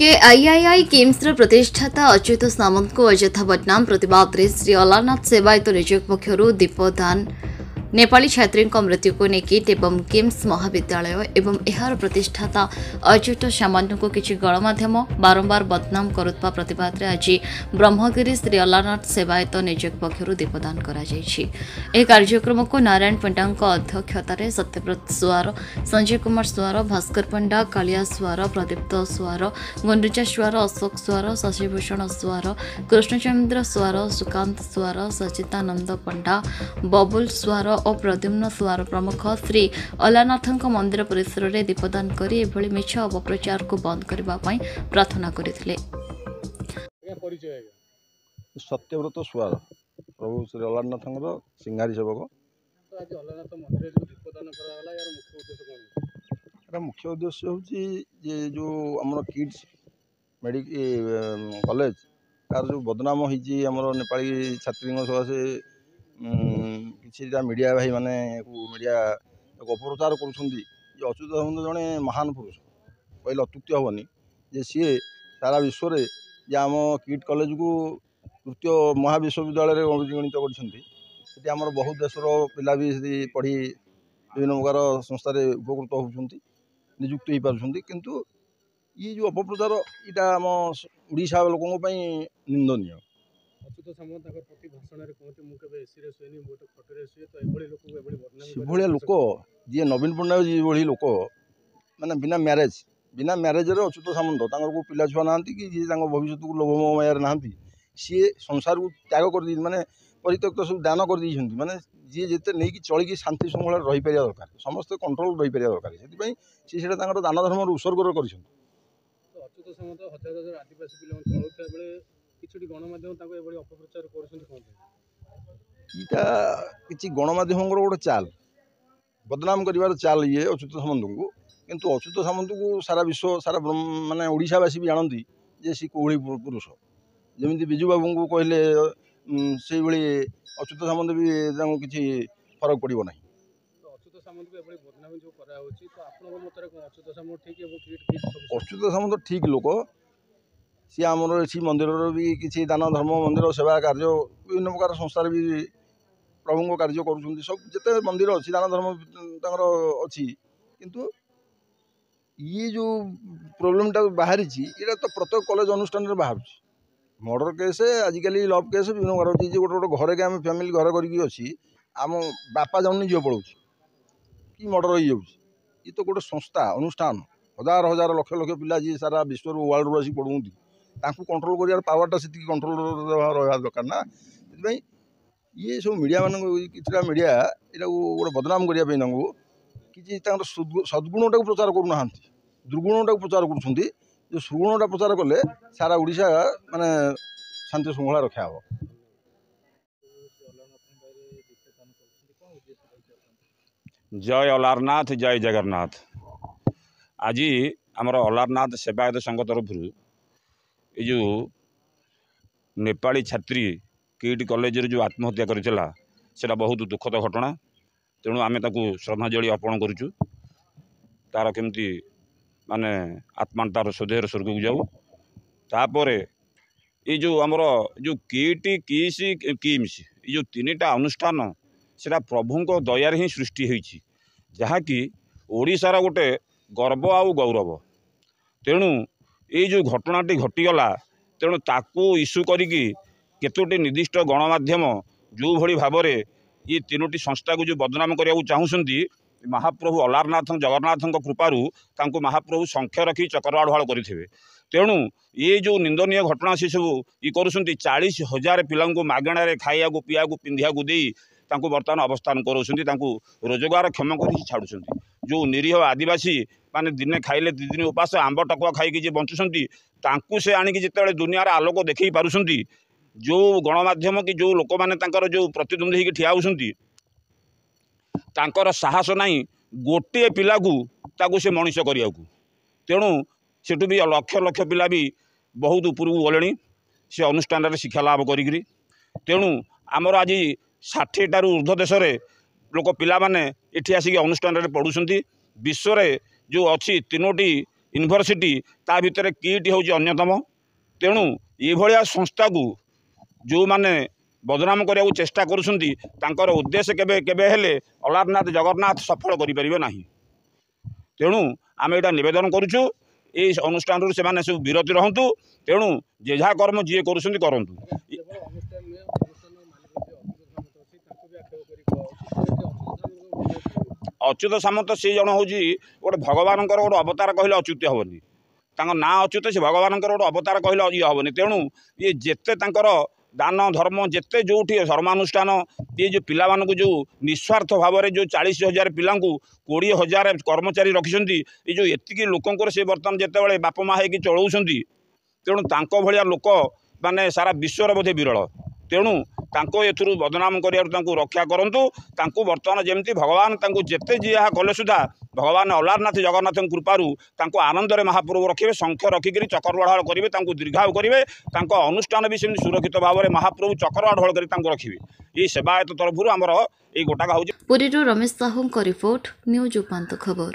के आईआईआई किम्स प्रतिष्ठाता अच्युत सामंत को अଯଥା बदनाम प्रतिवाद में श्री अलारनाथ सेवायत नियोग पक्षर दीपदान नेपाली छात्री मृत्यु को नहीं किट एवं किम्स महाविद्यालय एवं यार प्रतिष्ठाता अच्युत सामंत को किसी गणमाध्यम बारंबार बदनाम करुवा प्रतिवाद में आज ब्रह्मगिरी श्री अलारनाथ सेवायत नियोग पक्षर दीपदान कार्यक्रम को नारायण पंडा अध्यक्षतार सत्यव्रत सुआर संजय कुमार सुआर भास्कर पंडा कालिया सुआर प्रदीप्त सुआर गुंडुचा सुआर अशोक सुआर शशिभूषण सुआर कृष्णचंद्र सुआर सुकांत सुआर सचितानंद पंडा बबुल सुआर और प्रद्युम्न सुआर प्रमुख श्री अलारनाथ मंदिर परिसर में दीपदान कर मिछ अपप्रचार को बंद करने प्रार्थना करते। सत्यव्रत सुआर प्रभु श्री अलारनाथ सिंगारी सेवक मुख्य उद्देश्य हूँ जो आम किड्स कॉलेज तार जो बदनाम होमर नेपाली छात्री सकाशे किसी मीडिया भाई माने मीडिया अपप्रचार कर अच्युत सामंत जड़े महान पुरुष कहले अत्युक्ति हेनी जे सी सारा विश्व में जे आम किट कॉलेज को तृतीय महाविश्वविद्यालय गणित कर बहुत देशर पिला भी पढ़ी विभिन्न प्रकार संस्था उपकृत होती निजुक्त हो पार्टी किंतु ये जो अपप्रचार यहाँ आम ओडिशा लोकों निंदनीय। अच्युत सामंत प्रति भाषण में कहते मु केबे एसी रे सुएनी मु तो खटरे सुए तो एभली लोक को एभली बदनामी लोक जी नवीन पट्टनायक जी भली लोक माने बिना मैरेज रे अच्युत सामंत को पिला छुआ ना कि जी भविष्य को लोभमोह मायार ना सी संसार को त्याग कर दी माने परित्यक्त सब दान कर दी माने जी जिते नहीं चलिकी शांति श्रृंखला रही पारिया दरकार समस्त कंट्रोल रही पारिया दरकार से दान धर्म उत्सर्ग कर अच्युत सामंत हजार हजार आदिवासी पिला चलुता बेले किसी गणमाध्यम अपप्रचार कि गणमाध्यम गोटे चाल बदनाम कर चाल ये अच्युत सामंत को किंतु अच्युत सामंत को सारा विश्व सारा माने ओडिशावासी भी जानती जे सी कोहली पुरुष जमी विजु बाबू को कहले से अच्युत सामंत भी किसी फरक पड़ो ना। अच्युत सामंत को बदनामी जो अच्युत सामंत ठीक लोक सी आमर इसी मंदिर भी किसी दान धर्म मंदिर सेवा कार्य विभिन्न प्रकार संस्थार भी प्रभु कार्य कर सब जिते मंदिर अच्छी दान धर्म अच्छी किंतु ये जो प्रोब्लेमटा बाहरी ये तो प्रत्येक कॉलेज अनुष्ठान में बाहर मर्डर केस आजिकल लव केस विभिन्न प्रकार अच्छी गोटे गोटे घर के आम फैमिली घर करके आम बापा जाऊनी झील पढ़ाऊँ कि मर्डर हो ये तो गोटे संस्था अनुष्ठान हजार हजार लक्ष लक्ष पिला जी सारा विश्व वर्ल्ड रू आसिक पढ़ाऊँ ताकू कंट्रोल कर पावरटा से कंट्रोल रहा दरकार ना ये सब मीडिया मान किसी मीडिया यहाँ गोटे बदनाम करने किसी सद्गुणटा को प्रचार करूना दुर्गुणटा को प्रचार कर सुगुणटा प्रचार कले सारा ओडिशा माने शांति श्रृंखला रखा हो। जय अलारनाथ जय जगन्नाथ। आज आमर अलारनाथ सेवायत संघ तरफ ये जो नेपाली छात्री किट कॉलेज जो आत्महत्या करा बहुत दुखद घटना तेणु आम श्रद्धांजलि अर्पण करुचु तार केमती माने आत्मा तार स्वदेह स्वर्ग को जाऊ तापर ये जो आमर जो किट किस किम्स ये जो तीनटा अनुष्ठान सेटा प्रभु दयार ही सृष्टि होती जहाँकि ओडिशार गोटे गर्व आउ गौरव तेणु ये जो घटनाटी घटीगला तेणु ताकू इश्यू करिकी केतोटी निर्दिष्ट गणमाध्यम जो भली भाव में ये तीनोटी संस्था को जो बदनाम करने चाहूँगी महाप्रभु अलारनाथ जगन्नाथ कृपारू तांको महाप्रभु संख्या रखी चक्रवाढ़ करेंगे तेणु ये जो निंदनीय घटना से सब ये कर 40,000 पिला मागणार खाया पीया पिंधिया दे बर्तमान अवस्थान कर रोजगार क्षम कर छाड़ुं जो निरीह आदिवासी माने दिने खाइले दी दिन उपास आंब टकुआ खाई बंचुंट से आणिकी जिते दुनिया आलोक देखी पारुंट जो गणमाध्यम कि जो लोक मैंने जो प्रतिद्वंदी ठिया होती साहस नहीं गोटे पिला को से मनीष करने को तेणु सेठू भी लक्ष लक्ष पिला भी बहुत उपरକୁ गले से अनुष्ठान शिक्षा लाभ करी तेणु आमर आज 60 ऊर्ध्व देश लोक पिला माने एठी आसिक अनुष्ठान पढ़ुंट विश्व जो अच्छी तीनोटी यूनिवर्सिटी ता भितर किट हूँ अन्यतम। तेणु ये संस्था को जो माने बदनाम करने चेष्टा कर उद्देश्य केबे केबे हेले अलारनाथ जगन्नाथ सफल करें ना। तेणु आम यहाँ नवेदन करुचु ये अनुष्ठान से माने सब विरति रहतु। तेणु जे जहाँ कर्म जी करूँ करतु। केवळ अनुष्ठान नुहे, अनुष्ठान मालिक अच्युत सामंत से जन हूँ गोटे भगवान गोटे अवतार कहले अच्युत हेनी। ना अच्युत से भगवान गोटे अवतार कहले ये हेनी। तेणु ये जिते दान धर्म जिते जो धर्मानुष्ठान ये जो पिला जो निस्वार्थ भाव में जो 40,000 पिला 20,000 कर्मचारी रखिंट ये जो एतिकी लोकंर से बर्तमान जिते बाप माँ होगी चलाऊँच। तेणु तांको भलिया लोक माने सारा विश्वर बोधे विरल। तेणु तांको एथुरु बदनाम करियारु तांको रक्षा करंतु। तांको वर्तमान जेमती भगवान तांको जेते जी कले सुधा भगवान अलारनाथ जगन्नाथ कृपारू तांको आनंद रे महाप्रभु रखिबे, शंख रखिक चक्र बढ़ाड़ करेंगे, तांको दीर्घायु करेंगे। तांको अनुष्ठान भी सेमती सुरक्षित भाव में महाप्रभु चक्र बढ़ाड़ कर तांको रखिबे। ये सेवायत तरफ आमर ये गोटाक हूँ। पुरीरू रमेश साहू रिपोर्ट, न्यूज उपांत खबर।